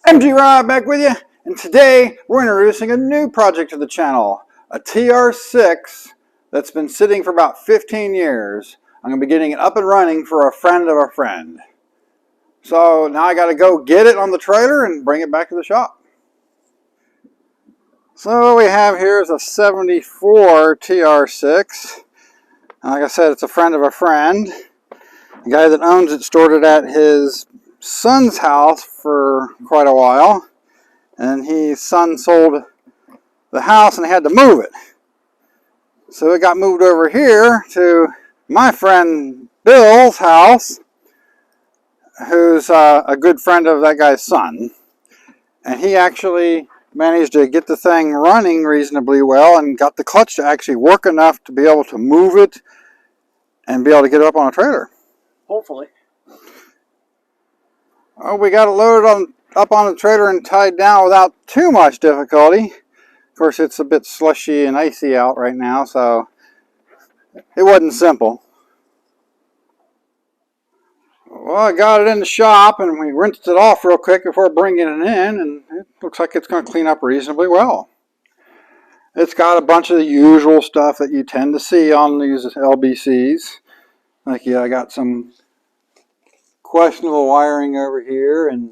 MG Rod back with you, and today we're introducing a new project to the channel, a TR6 that's been sitting for about 15 years. I'm going to be getting it up and running for a friend of a friend. So now I got to go get it on the trailer and bring it back to the shop. So what we have here is a 74 TR6. Like I said, it's a friend of a friend. The guy that owns it stored it at his son's house for quite a while. And his son sold the house and he had to move it. So it got moved over here to my friend Bill's house, who's a good friend of that guy's son. And he actually managed to get the thing running reasonably well and got the clutch to actually work enough to be able to move it and be able to get it up on a trailer. Hopefully. Oh, we got it loaded up on the trailer and tied down without too much difficulty. Of course, it's a bit slushy and icy out right now, so it wasn't simple. Well, I got it in the shop and we rinsed it off real quick before bringing it in, and it looks like it's going to clean up reasonably well. It's got a bunch of the usual stuff that you tend to see on these LBCs. Like, yeah, I got some questionable wiring over here and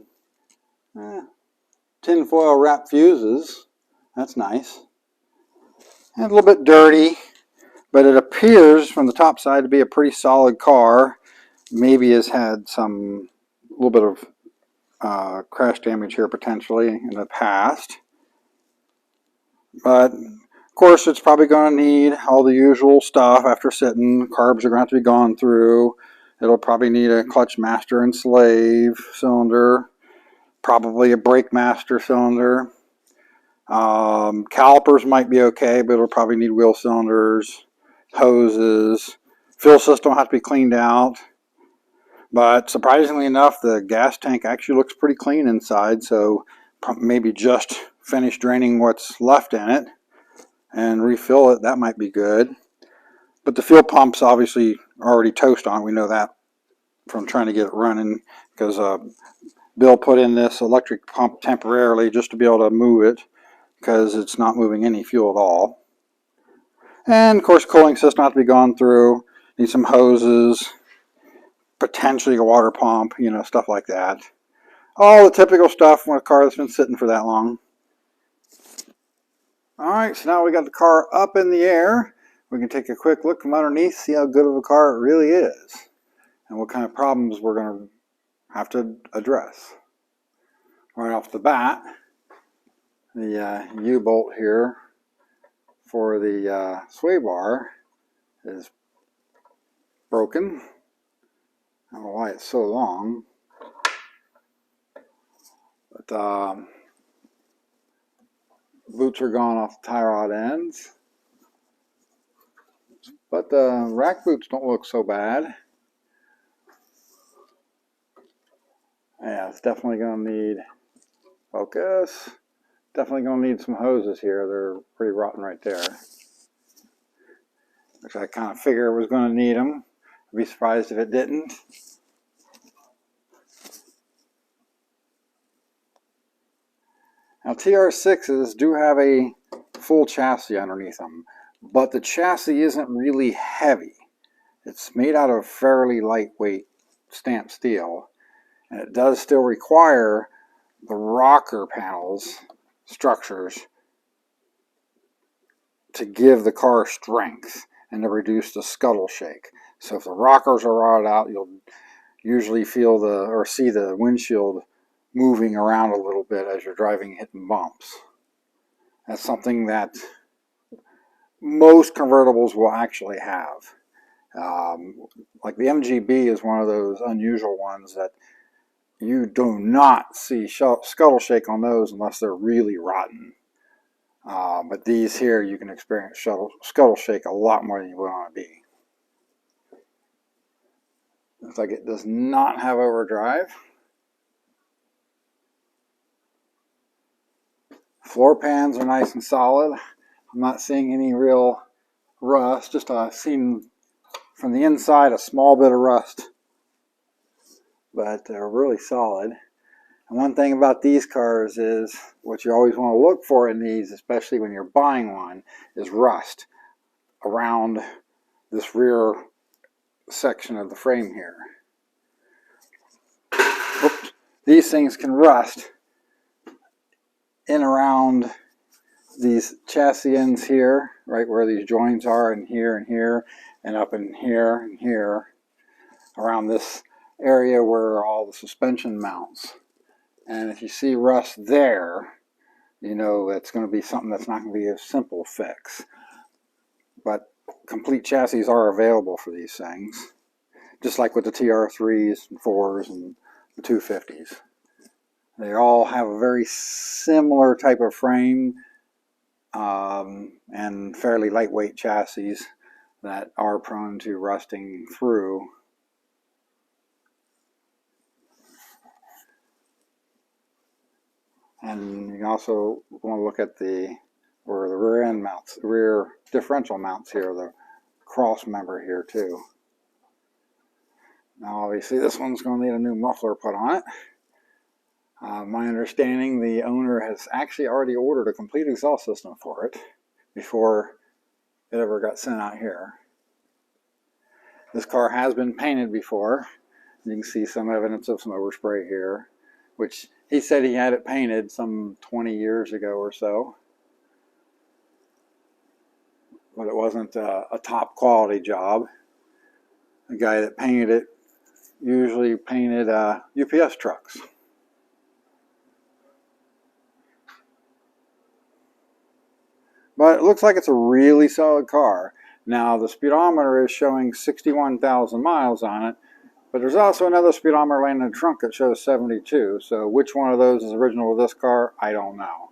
tinfoil wrapped fuses. That's nice. And a little bit dirty, but it appears from the top side to be a pretty solid car. Maybe has had some little bit of crash damage here potentially in the past. But of course it's probably going to need all the usual stuff after sitting. Carbs are going to have to be gone through. It'll probably need a clutch master and slave cylinder. Probably a brake master cylinder. Calipers might be okay, but it'll probably need wheel cylinders, hoses. Fuel system will have to be cleaned out. But surprisingly enough, the gas tank actually looks pretty clean inside, so maybe just finish draining what's left in it and refill it. That might be good. But the fuel pump's obviously already toast on. We know that from trying to get it running, because Bill put in this electric pump temporarily just to be able to move it, because it's not moving any fuel at all. And of course, cooling system has to be gone through. Need some hoses, potentially a water pump, you know, stuff like that. All the typical stuff when a car that's been sitting for that long. Alright, so now we got the car up in the air. We can take a quick look from underneath, see how good of a car it really is, and what kind of problems we're going to have to address. Right off the bat, the U-bolt here for the sway bar is broken. I don't know why it's so long, but boots are gone off the tie rod ends. But the rack boots don't look so bad. Yeah, it's definitely going to need focus. Definitely going to need some hoses here. They're pretty rotten right there. Which I kind of figured was going to need them. I'd be surprised if it didn't. Now TR6s do have a full chassis underneath them, but the chassis isn't really heavy. It's made out of fairly lightweight stamped steel, and it does still require the rocker panels, structures, to give the car strength and to reduce the scuttle shake. So if the rockers are rotted out, you'll usually feel or see the windshield moving around a little bit as you're driving, hitting bumps. That's something that most convertibles will actually have. Like the MGB is one of those unusual ones that you do not see scuttle shake on those unless they're really rotten. But these here, you can experience scuttle shake a lot more than you would on a B. Looks like it does not have overdrive. Floor pans are nice and solid. I'm not seeing any real rust, just seen from the inside a small bit of rust. But they're really solid. And one thing about these cars is what you always want to look for in these, especially when you're buying one, is rust around this rear section of the frame here. Oops. These things can rust in around these chassis ends here, right where these joints are, and here, and up in here and here, around this area where all the suspension mounts. And if you see rust there, you know it's going to be something that's not going to be a simple fix. But complete chassis are available for these things, just like with the TR3s and 4s and the 250s. They all have a very similar type of frame and fairly lightweight chassis that are prone to rusting through. And you also want to look at the rear end mounts, the rear differential mounts here, the cross member here too. Now obviously this one's going to need a new muffler put on it. My understanding, the owner has actually already ordered a complete exhaust system for it before it ever got sent out here. This car has been painted before. You can see some evidence of some overspray here, which he said he had it painted some 20 years ago or so. But it wasn't a top quality job. The guy that painted it usually painted UPS trucks. But it looks like it's a really solid car. Now the speedometer is showing 61,000 miles on it, but there's also another speedometer laying in the trunk that shows 72. So which one of those is original to this car, I don't know.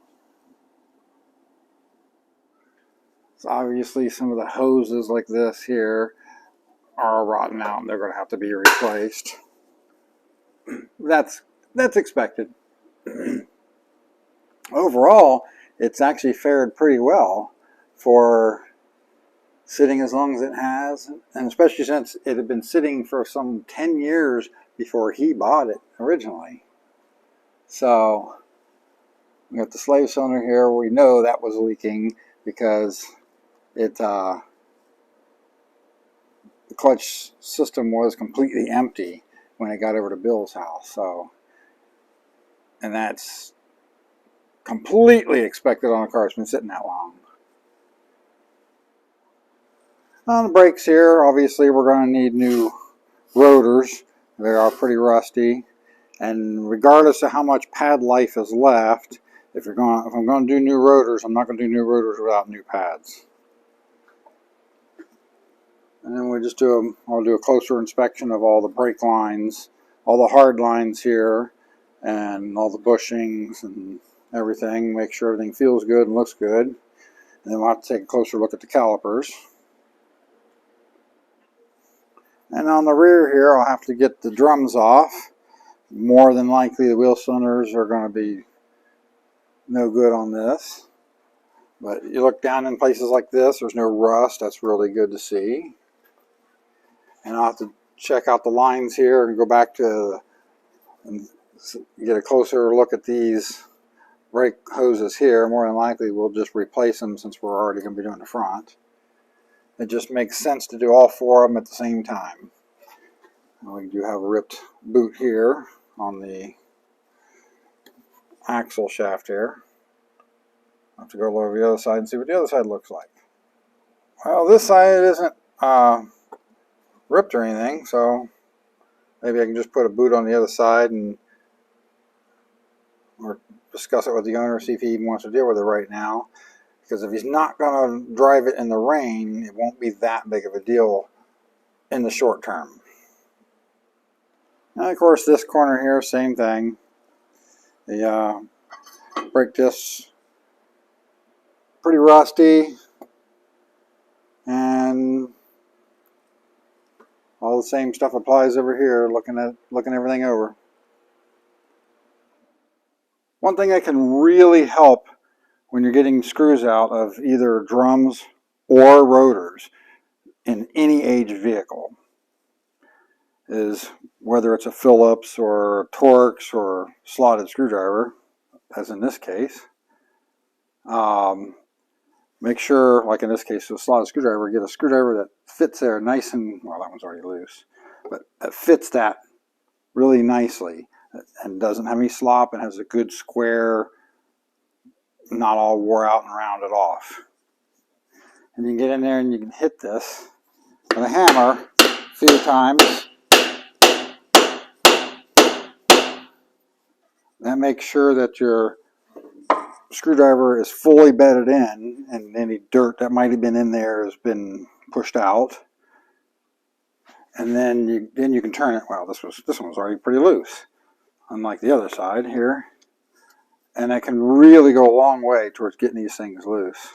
So obviously some of the hoses like this here are rotten out and they're going to have to be replaced. That's expected. Overall, it's actually fared pretty well for sitting as long as it has, and especially since it had been sitting for some 10 years before he bought it originally. So we got the slave cylinder here. We know that was leaking because the clutch system was completely empty when it got over to Bill's house. So, and that's completely expected on a car that's been sitting that long. On the brakes here, obviously we're going to need new rotors. They are pretty rusty, and regardless of how much pad life is left, if I'm going to do new rotors, I'm not going to do new rotors without new pads. And then I'll do a closer inspection of all the brake lines, all the hard lines here, and all the bushings and everything. Make sure everything feels good and looks good. And then we'll have to take a closer look at the calipers. And on the rear here, I'll have to get the drums off. More than likely, the wheel cylinders are going to be no good on this. But you look down in places like this, there's no rust. That's really good to see. And I'll have to check out the lines here and go back to and get a closer look at these brake hoses here. More than likely, we'll just replace them since we're already going to be doing the front. It just makes sense to do all four of them at the same time. We do have a ripped boot here on the axle shaft here. I'll have to go over the other side and see what the other side looks like. Well, this side isn't ripped or anything, so maybe I can just put a boot on the other side or discuss it with the owner, see if he even wants to deal with it right now. Because if he's not going to drive it in the rain, it won't be that big of a deal in the short term. And of course, this corner here, same thing. The brake discs pretty rusty, and all the same stuff applies over here. Looking everything over. One thing that can really help when you're getting screws out of either drums or rotors in any age vehicle is whether it's a Phillips or a Torx or slotted screwdriver, as in this case. Make sure, like in this case, with a slotted screwdriver, get a screwdriver that fits there nice and, well, that one's already loose, but that fits that really nicely and doesn't have any slop and has a good square, not all wore out and rounded off. And you can get in there and you can hit this with a hammer a few times. That makes sure that your screwdriver is fully bedded in and any dirt that might have been in there has been pushed out. And then you can turn it. Well, this one was already pretty loose, unlike the other side here. And that can really go a long way towards getting these things loose.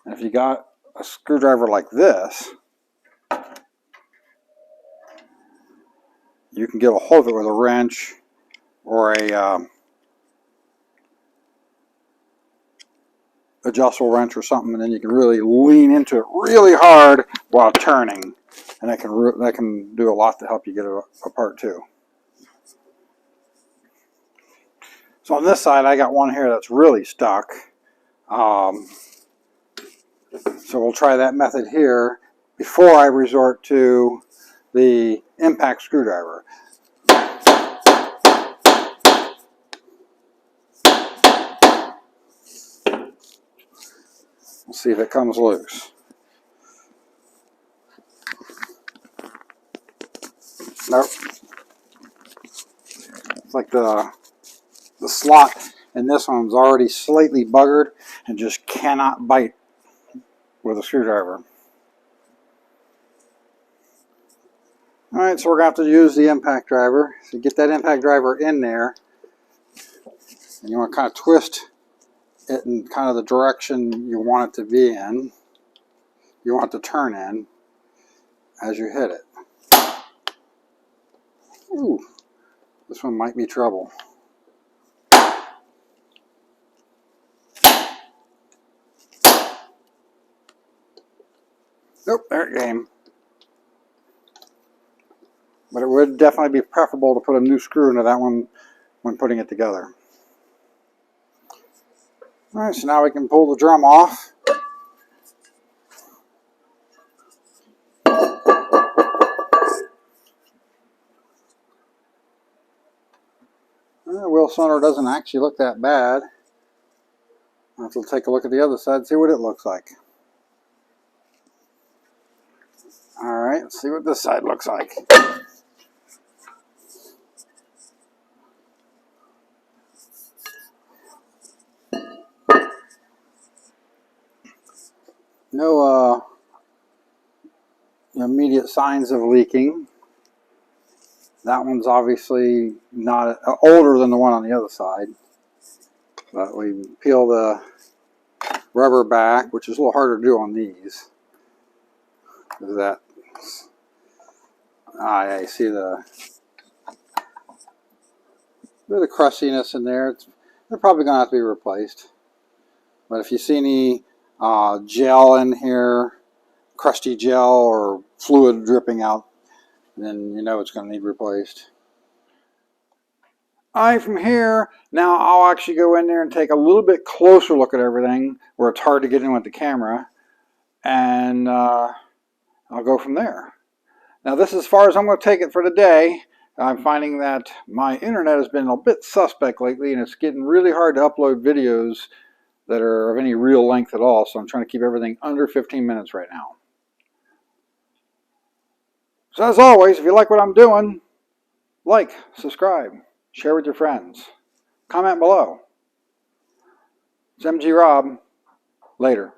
And if you got a screwdriver like this, you can get a hold of it with a wrench or a adjustable wrench or something, and then you can really lean into it really hard while turning, and that can do a lot to help you get it apart too. So on this side, I got one here that's really stuck. So we'll try that method here before I resort to the impact screwdriver. We'll see if it comes loose. Nope. It's like the slot in this one's already slightly buggered and just cannot bite with a screwdriver. Alright, so we're going to have to use the impact driver. So get that impact driver in there, and you want to kind of twist it in kind of the direction you want it to be in. You want it to turn in as you hit it. Ooh, this one might be trouble. Nope, there it came. But it would definitely be preferable to put a new screw into that one when putting it together. Alright, so now we can pull the drum off. The wheel cylinder doesn't actually look that bad. I'll have to take a look at the other side and see what it looks like. Alright, let's see what this side looks like. No immediate signs of leaking. That one's obviously not older than the one on the other side. But we peel the rubber back, which is a little harder to do on these. Because that, I see the bit of crustiness in there. They're probably going to have to be replaced. But if you see any gel in here, crusty gel or fluid dripping out, then you know it's going to need replaced. Alright, from here, now I'll actually go in there and take a little bit closer look at everything where it's hard to get in with the camera, and I'll go from there. Now this is as far as I'm going to take it for today. I'm finding that my internet has been a bit suspect lately, and it's getting really hard to upload videos that are of any real length at all, so I'm trying to keep everything under 15 minutes right now. So as always, if you like what I'm doing, like, subscribe, share with your friends, comment below. It's MG Rob. Later.